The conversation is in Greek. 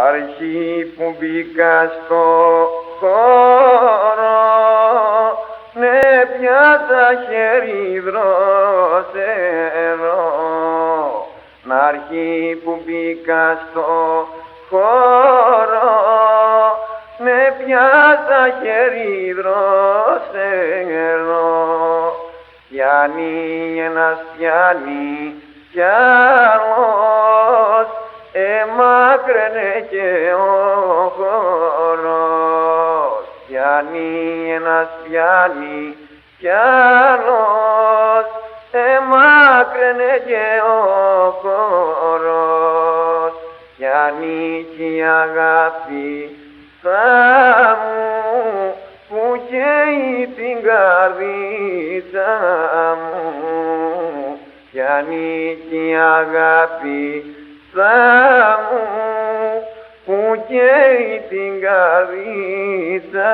Αρχή που μπήκα στο χώρο, ναι πιάσα χέρι δροσερό. Αρχή που μπήκα στο χώρο, ναι πιάσα χέρι δροσερό. Πιάνει ένας, πιάνει κι άλλος, εμάκραινε και ο χώρος. Πιάνει ένας, πιάνει κι άλλος, εμάκραινε και ο χώρος. Πιάνει κι η αγάπη θα μου, που καίει την καρδίτσα μου. Πιάνει κι η αγάπη θα μου, που καίει την καρδίτσα